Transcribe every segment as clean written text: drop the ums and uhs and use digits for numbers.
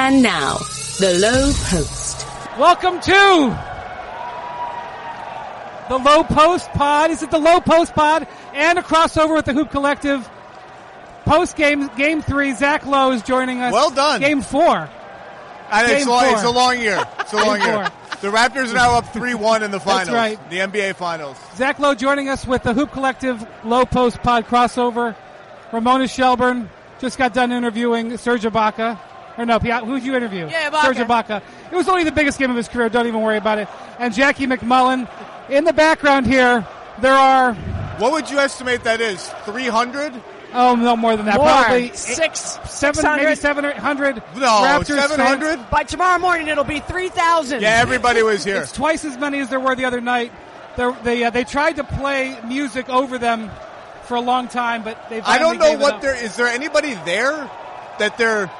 And now, the Lowe Post. Welcome to the Lowe Post Pod. Is it the Lowe Post Pod? And a crossover with the Hoop Collective. Post-game, Game 3, Zach Lowe is joining us. Well done. Game 4. It's a long year. It's a long year. The Raptors are now up 3-1 in the finals. That's right. The NBA Finals. Zach Lowe joining us with the Hoop Collective Lowe Post Pod crossover. Ramona Shelburne just got done interviewing Serge Ibaka. Or no, who'd you interview? Yeah, Ibaka. Serge Ibaka. It was only the biggest game of his career. Don't even worry about it. And Jackie MacMullan. In the background here, there are... What would you estimate that is? 300? Oh, no more than that. More. Probably 600. Maybe 700. No, Raptors 700? fans. By tomorrow morning, it'll be 3,000. Yeah, everybody was here. It's twice as many as there were the other night. They tried to play music over them for a long time, but they I don't know what there is there anybody there that they're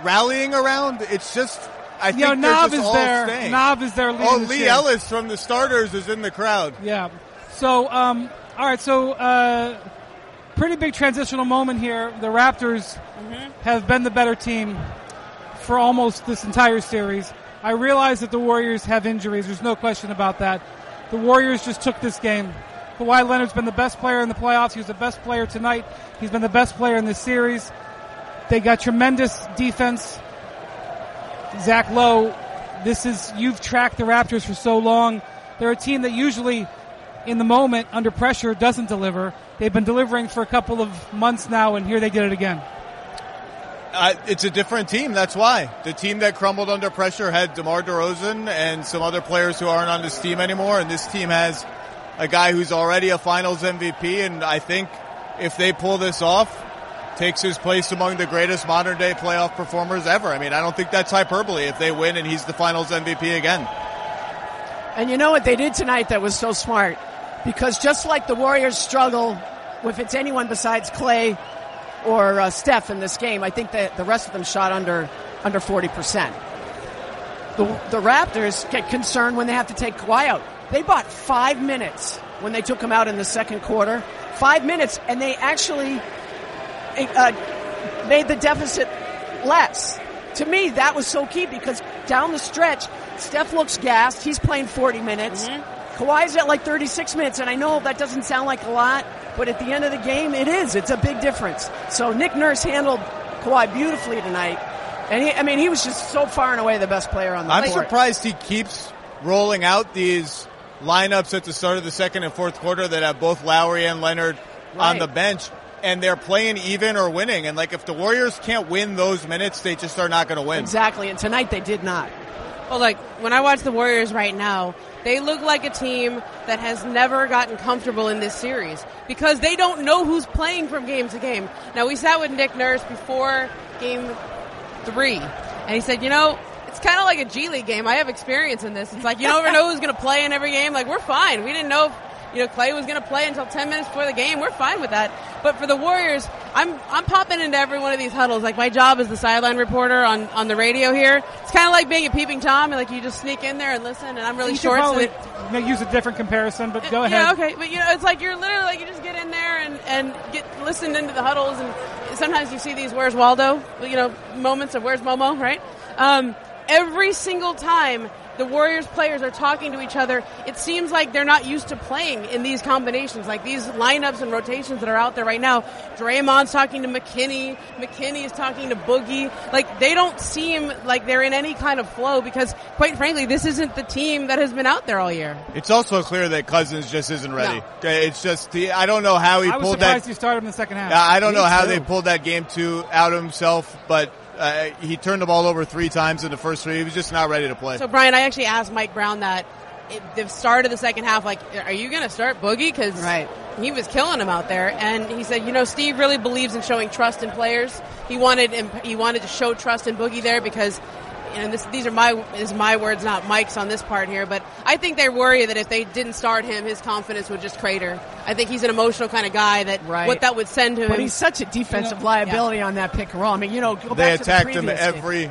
rallying around? It's just I think they're Nav just is all there. staying. Nav is there. Oh, Lee Ellis from the starters is in the crowd. Yeah. So, all right. So, pretty big transitional moment here. The Raptors have been the better team for almost this entire series. I realize that the Warriors have injuries. There's no question about that. The Warriors just took this game. Kawhi Leonard's been the best player in the playoffs. He was the best player tonight. He's been the best player in this series. They got tremendous defense. Zach Lowe, you've tracked the Raptors for so long. They're a team that usually, in the moment, under pressure, doesn't deliver. They've been delivering for a couple of months now, and here they did it again. It's a different team, that's why. The team that crumbled under pressure had DeMar DeRozan and some other players who aren't on this team anymore, and this team has a guy who's already a Finals MVP, and I think if they pull this off, takes his place among the greatest modern-day playoff performers ever. I mean, I don't think that's hyperbole if they win and he's the Finals MVP again. And you know what they did tonight that was so smart? Because just like the Warriors struggle if it's anyone besides Clay or Steph in this game, I think that the rest of them shot under 40%. The Raptors get concerned when they have to take Kawhi out. They bought 5 minutes when they took him out in the second quarter. 5 minutes, and they actually made the deficit less. To me, that was so key because down the stretch, Steph looks gassed. He's playing 40 minutes. Kawhi's at like 36 minutes, and I know that doesn't sound like a lot, but at the end of the game, it is. It's a big difference. So Nick Nurse handled Kawhi beautifully tonight, and he was just so far and away the best player on the court. I'm surprised he keeps rolling out these lineups at the start of the second and fourth quarter that have both Lowry and Leonard on the bench. And they're playing even or winning. And, if the Warriors can't win those minutes, they just are not going to win. Exactly. And tonight they did not. Well, when I watch the Warriors right now, they look like a team that has never gotten comfortable in this series because they don't know who's playing from game to game. Now, we sat with Nick Nurse before Game 3, and he said, it's kind of like a G League game. I have experience in this. It's like you never know who's going to play in every game. We're fine. We didn't know if Clay was going to play until 10 minutes before the game. We're fine with that. But for the Warriors, I'm popping into every one of these huddles. My job as the sideline reporter on the radio here. It's kind of like being a peeping Tom, and you just sneak in there and listen. And I'm really short. You should probably use a different comparison, but go ahead. Yeah, okay. But it's like you're literally you just get in there and get listened into the huddles, and sometimes you see these "Where's Waldo?" Moments of "Where's Momo?" Right? Every single time the Warriors players are talking to each other, it seems like they're not used to playing in these combinations, like these lineups and rotations that are out there right now. Draymond's talking to McKinney. McKinney is talking to Boogie. They don't seem like they're in any kind of flow because, quite frankly, this isn't the team that has been out there all year. It's also clear that Cousins just isn't ready. No. It's just, I don't know how he pulled that. I was surprised he started him in the second half. I don't know how they pulled that game 2 out of himself, but he turned the ball over 3 times in the first 3. He was just not ready to play. So, Brian, I actually asked Mike Brown that at the start of the second half, are you going to start Boogie? Because he was killing him out there. And he said, Steve really believes in showing trust in players. He wanted to show trust in Boogie there because these are my words, not Mike's on this part here, but I think they worry that if they didn't start him, his confidence would just crater. I think he's an emotional kind of guy that what that would send to him. But he's such a defensive liability on that pick and roll. Go back they to attacked the him every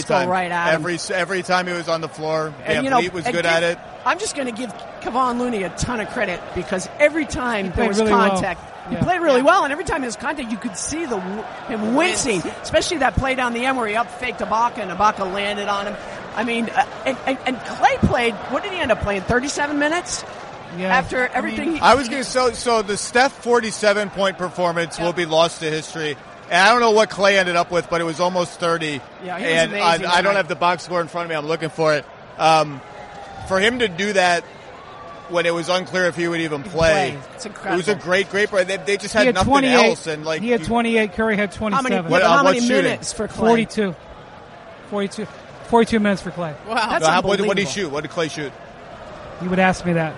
time. Go right at him. Every time he was on the floor. And, Fleet was good at it. I'm just going to give Kevon Looney a ton of credit because every time there was really contact, He played really well, and every time he was contact, you could see him wincing, especially that play down the end where he up-faked Ibaka, and Ibaka landed on him. I mean, and Clay played, what did he end up playing, 37 minutes? Yeah. After everything I was going to so the Steph 47-point performance will be lost to history. And I don't know what Clay ended up with, but it was almost 30. Yeah, he was amazing. I don't have the box score in front of me. I'm looking for it. For him to do that when it was unclear if he would even play, it's incredible. It was a great play. They just had nothing else. And he had 28. Curry had 27. How many minutes for Clay? 42 minutes for Clay. Wow, that's what did he shoot? What did Clay shoot? You would ask me that.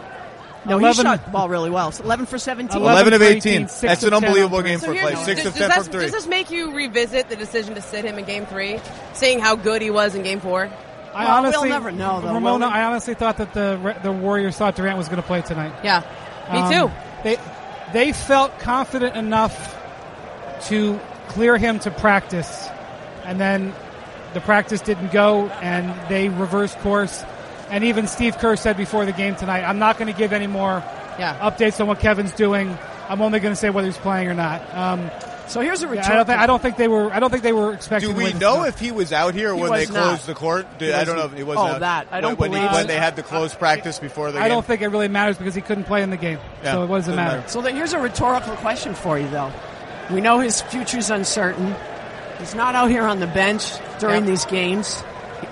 No, he shot the ball really well. So 11 for 17. 11 of 18. That's an unbelievable game for Clay. 6 of 10 from 3. Does this make you revisit the decision to sit him in Game 3, seeing how good he was in Game 4? We'll never know, though. Ramona, I honestly thought that the Warriors thought Durant was going to play tonight. Yeah, me too. They felt confident enough to clear him to practice, and then the practice didn't go, and they reversed course. And even Steve Kerr said before the game tonight, I'm not going to give any more updates on what Kevin's doing. I'm only going to say whether he's playing or not. So here's a rhetorical. I don't think they were expecting. Do we know if he was out here when they closed the court? I don't know if he was out. That I don't when believe when they had the closed practice before the game. I don't think it really matters because he couldn't play in the game, so it doesn't matter. So here's a rhetorical question for you, though. We know his future's uncertain. He's not out here on the bench during these games.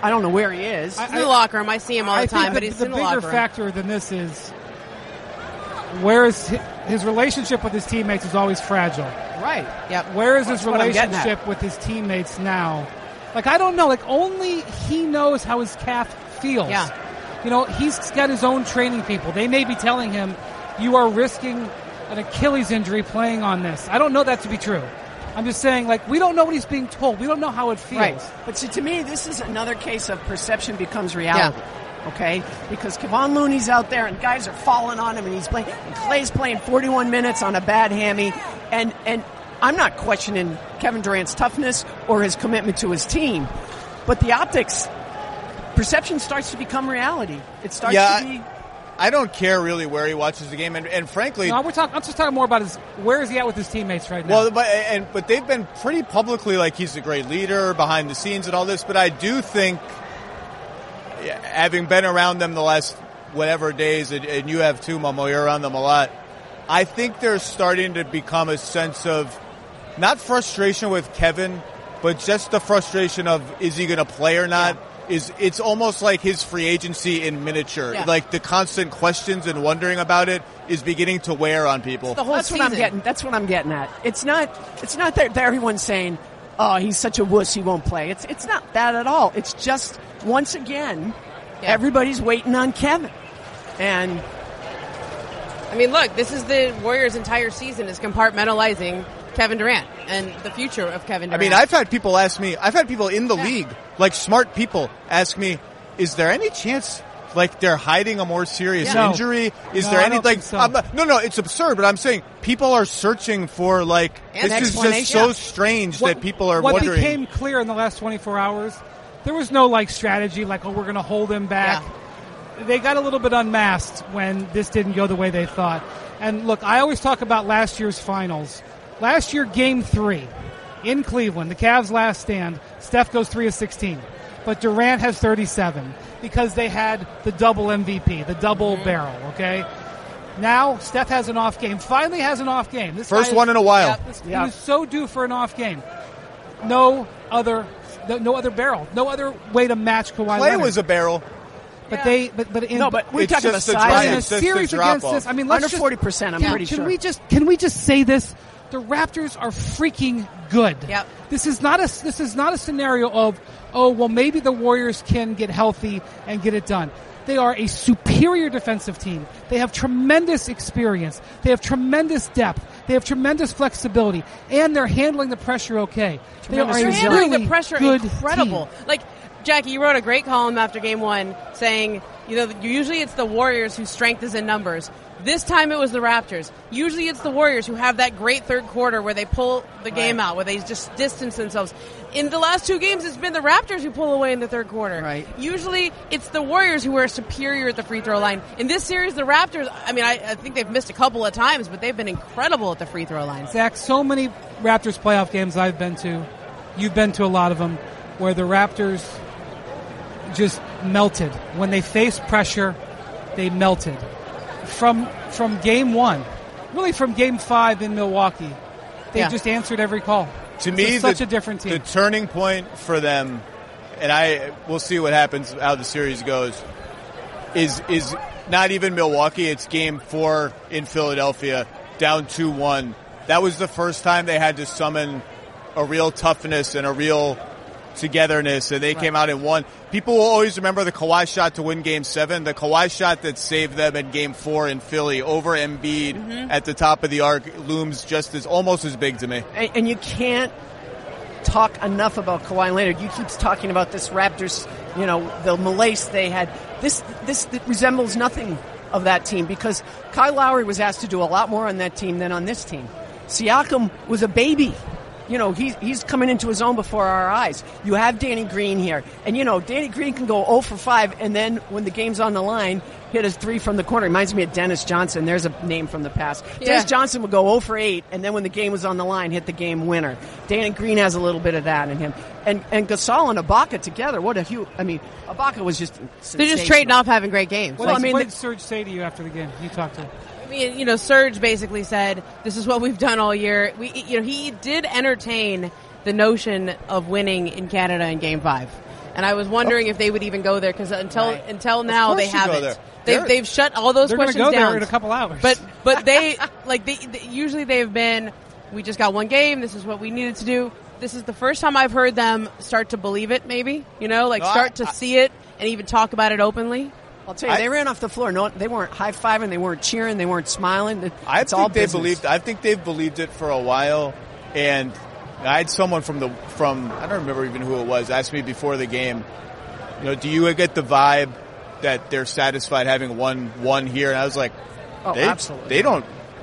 I don't know where he is. He's in the locker room. I see him all the time, but he's in the locker room. The bigger factor than this is where is his relationship with his teammates is always fragile. Right. Yep. Where is his relationship with his teammates now? Like, I don't know. Like, only he knows how his calf feels. Yeah. You know, he's got his own training people. They may be telling him, you are risking an Achilles injury playing on this. I don't know that to be true. I'm just saying, like, we don't know what he's being told. We don't know how it feels. Right. But see, to me, this is another case of perception becomes reality. Yeah. Okay? Because Kevon Looney's out there and guys are falling on him and he's playing, and Clay's playing 41 minutes on a bad hammy. And I'm not questioning Kevin Durant's toughness or his commitment to his team. But the optics, perception starts to become reality. It starts to be... I don't care really where he watches the game, and frankly, no, I'm just talking more about where is he at with his teammates right now. Well, but they've been pretty publicly like he's a great leader behind the scenes and all this. But I do think, having been around them the last whatever days, and you have too, Momo, you're around them a lot. I think there's starting to become a sense of not frustration with Kevin, but just the frustration of is he going to play or not. Yeah. It's almost like his free agency in miniature. Yeah. Like the constant questions and wondering about it is beginning to wear on people. That's what I'm getting at. It's not that everyone's saying, "Oh, he's such a wuss, he won't play." It's not that at all. It's just once again, everybody's waiting on Kevin. And I mean, look, this is the Warriors' entire season is compartmentalizing Kevin Durant and the future of Kevin Durant. I mean, I've had people in the league, like smart people, ask me, is there any chance like they're hiding a more serious injury? Is there any like so. No, it's absurd, but I'm saying people are searching for like this is just so strange that people are wondering. What became clear in the last 24 hours, there was no like strategy like, oh, we're going to hold him back. Yeah. They got a little bit unmasked when this didn't go the way they thought. And look, I always talk about last year's finals. Last year, Game 3 in Cleveland, the Cavs' last stand, Steph goes 3 of 16. But Durant has 37 because they had the double MVP, the double barrel, okay? Now, Steph has an off game, finally has an off game. This First one in a while. He was so due for an off game. No other barrel, no other way to match Kawhi Leonard. Clay was a barrel. But but we're talking about size. In a series against this, I mean, let's under 40%. I'm pretty sure. Can we just say this? The Raptors are freaking good. Yep. This is not a scenario of, oh, well, maybe the Warriors can get healthy and get it done. They are a superior defensive team. They have tremendous experience. They have tremendous depth. They have tremendous flexibility, and they're handling the pressure okay. They're handling the pressure incredible. Team. Like, Jackie, you wrote a great column after Game 1 saying, usually it's the Warriors whose strength is in numbers. This time it was the Raptors. Usually it's the Warriors who have that great third quarter where they pull the game out, where they just distance themselves. In the last 2 games, it's been the Raptors who pull away in the third quarter. Right. Usually it's the Warriors who are superior at the free throw line. In this series, the Raptors, I think they've missed a couple of times, but they've been incredible at the free throw line. Zach, so many Raptors playoff games I've been to, you've been to a lot of them, where the Raptors just melted. When they faced pressure, they melted. From game 1, really from game 5 in Milwaukee, they just answered every call. To me, such a different team. The turning point for them, and we'll see what happens, how the series goes, is not even Milwaukee. It's game 4 in Philadelphia, down 2-1. That was the first time they had to summon a real toughness and a real togetherness, and they came out and won. People will always remember the Kawhi shot to win Game 7, the Kawhi shot that saved them in Game 4 in Philly over Embiid at the top of the arc looms almost as big to me. And you can't talk enough about Kawhi Leonard. You keep talking about this Raptors, the malaise they had. This resembles nothing of that team because Kyle Lowry was asked to do a lot more on that team than on this team. Siakam was a baby. He's coming into his own before our eyes. You have Danny Green here. And, Danny Green can go 0 for 5, and then when the game's on the line, hit his 3 from the corner. Reminds me of Dennis Johnson. There's a name from the past. Yeah. Dennis Johnson would go 0 for 8, and then when the game was on the line, hit the game winner. Danny Green has a little bit of that in him. And Gasol and Ibaka together, Ibaka was just sensational. They're just trading off having great games. What did Serge say to you after the game? You talked to him. Serge basically said, this is what we've done all year. He did entertain the notion of winning in Canada in Game 5. And I was wondering if they would even go there, because until now they haven't. They've shut all those questions down. They're going to go there in a couple hours. But they usually they've been, we just got one game, this is what we needed to do. This is the first time I've heard them start to believe it, maybe, start to see it and even talk about it openly. I'll tell you, they ran off the floor. No, they weren't high-fiving. They weren't cheering. They weren't smiling. I think they've believed it for a while. And I had someone from I don't remember even who it was, asked me before the game, do you get the vibe that they're satisfied having won here? And I was like, absolutely.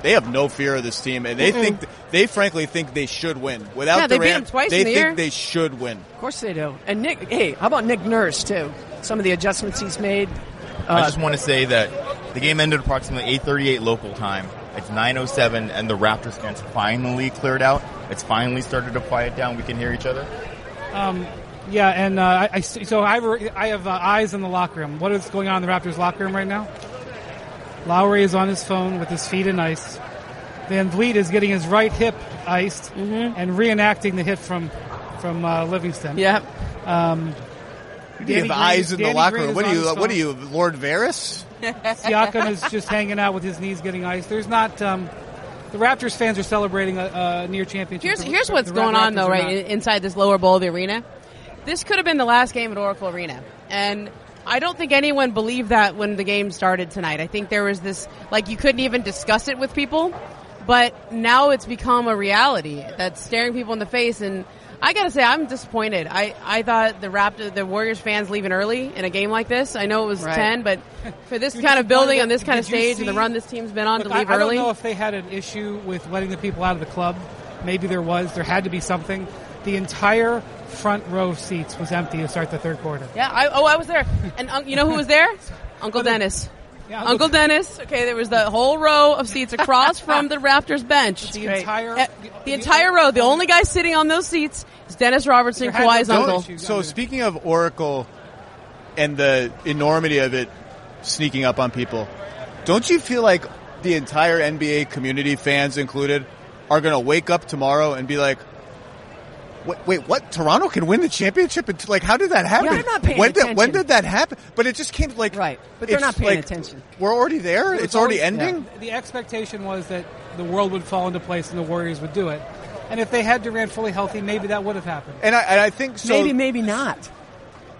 They have no fear of this team, and they frankly think they should win. Without they beat them twice in the year. They think they should win. Of course they do. And how about Nick Nurse too? Some of the adjustments he's made. I just want to say that the game ended approximately 8:38 local time. It's 9:07, and the Raptors fans finally cleared out. It's finally started to quiet down. We can hear each other. I have eyes in the locker room. What is going on in the Raptors locker room right now? Lowry is on his phone with his feet in ice. Van Vliet is getting his right hip iced and reenacting the hit from Livingston. Yeah. You have eyes in the locker room. What are you, Lord Varys? Siakam is just hanging out with his knees getting iced. There's not. The Raptors fans are celebrating a near championship. Here's what's going on, though, right, inside this lower bowl of the arena. This could have been the last game at Oracle Arena. And I don't think anyone believed that when the game started tonight. I think there was this, you couldn't even discuss it with people. But now it's become a reality that's staring people in the face. And I got to say, I'm disappointed. I thought the Warriors fans leaving early in a game like this. I know it was 10, but for this kind of building on this kind of stage and the run this team's been on to leave early. I don't know if they had an issue with letting the people out of the club. Maybe there was. There had to be something. The entire front row of seats was empty to start the third quarter. Yeah, I was there. And you know who was there? Uncle Dennis. Yeah, Uncle Dennis. Okay, there was the whole row of seats across from the Raptors bench. The entire row. The only guy sitting on those seats is Dennis Robertson, Kawhi's uncle. So speaking of Oracle and the enormity of it sneaking up on people, don't you feel like the entire NBA community, fans included, are going to wake up tomorrow and be like, wait, what? Toronto can win the championship? How did that happen? Yeah, they're not paying attention. When did that happen? But it just came right. But they're not paying attention. We're already there. It's already ending. Yeah. The expectation was that the world would fall into place and the Warriors would do it. And if they had Durant fully healthy, maybe that would have happened. And I think so. Maybe not.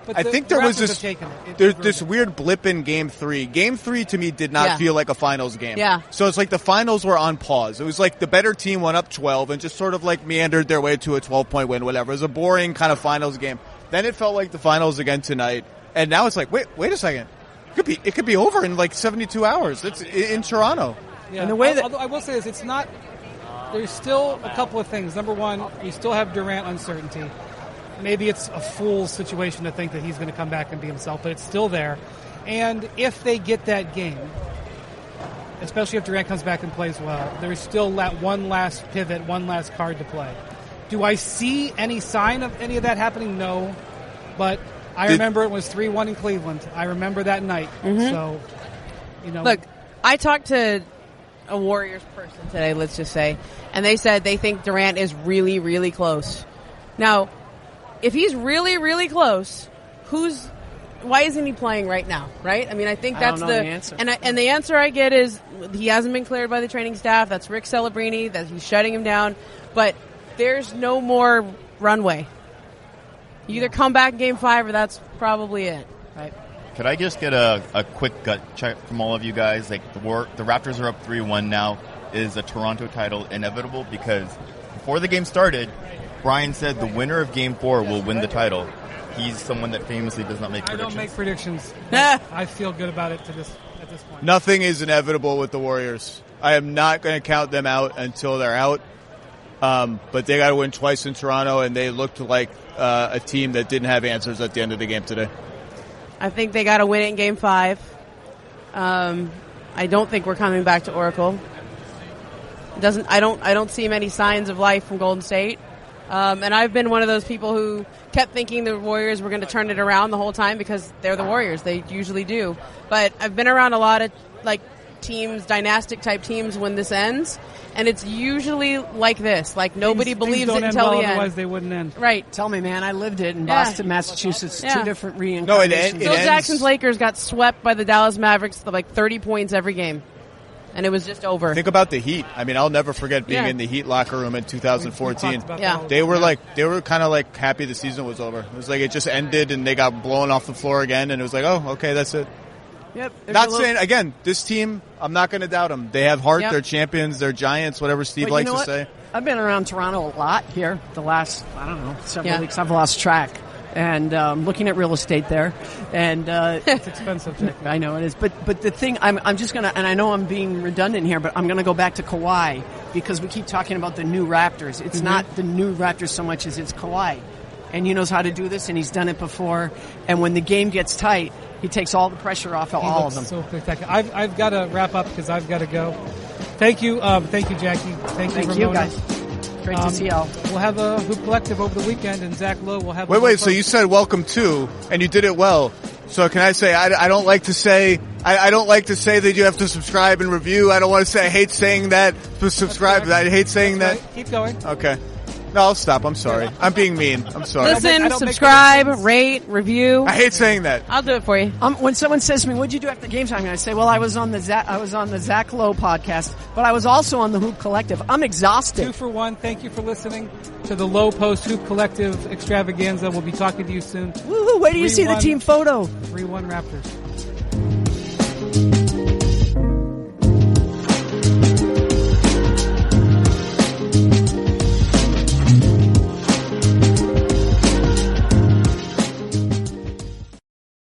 But I think there was this weird blip in Game 3. Game 3 to me did not feel like a finals game. Yeah. So it's like the finals were on pause. It was like the better team went up 12 and just sort of meandered their way to a 12-point win, whatever. It was a boring kind of finals game. Then it felt like the finals again tonight. And now it's like, wait a second. It could be over in like 72 hours. It's in Toronto. Yeah. And the way that although I will say this, it's not. There's still a couple of things. Number one, we still have Durant uncertainty. Maybe it's a fool's situation to think that he's going to come back and be himself, but it's still there. And if they get that game, especially if Durant comes back and plays well, there's still that one last pivot, one last card to play. Do I see any sign of any of that happening? No. But I remember it was 3-1 in Cleveland. I remember that night. So, Look, I talked to a Warriors person today, let's just say, and they said they think Durant is really, really close. Now, if he's really, really close, why isn't he playing right now, right? I mean, I think that's the answer. And the answer I get is he hasn't been cleared by the training staff. That's Rick Celebrini, that he's shutting him down. But there's no more runway. You either come back in Game 5 or that's probably it, right? Could I just get a quick gut check from all of you guys? Like the Raptors are up 3-1 now. Is a Toronto title inevitable? Because before the game started, Brian said the winner of Game 4 will win the title. He's someone that famously does not make predictions. I don't make predictions. I feel good about it at this point. Nothing is inevitable with the Warriors. I am not going to count them out until they're out. But they got to win twice in Toronto, and they looked like a team that didn't have answers at the end of the game today. I think they got to win it in Game 5. I don't think we're coming back to Oracle. I don't see many signs of life from Golden State. And I've been one of those people who kept thinking the Warriors were going to turn it around the whole time because they're the Warriors. They usually do. But I've been around a lot of teams, dynastic type teams when this ends, and it's usually like this. Like nobody believes it until the end. Otherwise they wouldn't end. Right. Tell me, man, I lived it in Boston, Massachusetts. Yeah. 2 different reincarnations. Phil Jackson's Lakers got swept by the Dallas Mavericks 30 points every game. And it was just over. Think about the Heat. I mean, I'll never forget being in the Heat locker room in 2014. They were kind of happy the season was over. It was like it just ended and they got blown off the floor again, and it was like, oh, okay, that's it. Yep. Not saying, again, this team, I'm not going to doubt them. They have heart, they're champions, they're giants, whatever Steve likes to say. I've been around Toronto a lot here the last, several weeks. I've lost track. And looking at real estate there, and it's expensive. Jake. I know it is, but the thing I'm just gonna, and I know I'm being redundant here, but I'm gonna go back to Kawhi because we keep talking about the new Raptors. It's not the new Raptors so much as it's Kawhi, and he knows how to do this, and he's done it before. And when the game gets tight, he takes all the pressure off all of them. So spectacular. I've got to wrap up because I've got to go. Thank you, Jackie. Thank you, Ramona. Guys. Great to see y'all. We'll have a Hoop Collective over the weekend, and Zach Lowe will have. Wait. So you said welcome to, and you did it well. So can I say I don't like to say I don't like to say that you have to subscribe and review. I don't want to say I hate saying that. Subscribe. I hate saying that. Keep going. Okay. No, I'll stop. I'm sorry. I'm being mean. I'm sorry. Listen, subscribe, rate, review. I hate saying that. I'll do it for you. When someone says to me, "What'd you do after game time?" I say, "Well, I was on the Zach Lowe podcast, but I was also on the Hoop Collective." I'm exhausted. 2 for 1. Thank you for listening to the Lowe Post Hoop Collective extravaganza. We'll be talking to you soon. Woohoo! Wait till you see the team photo. 3-1 Raptors.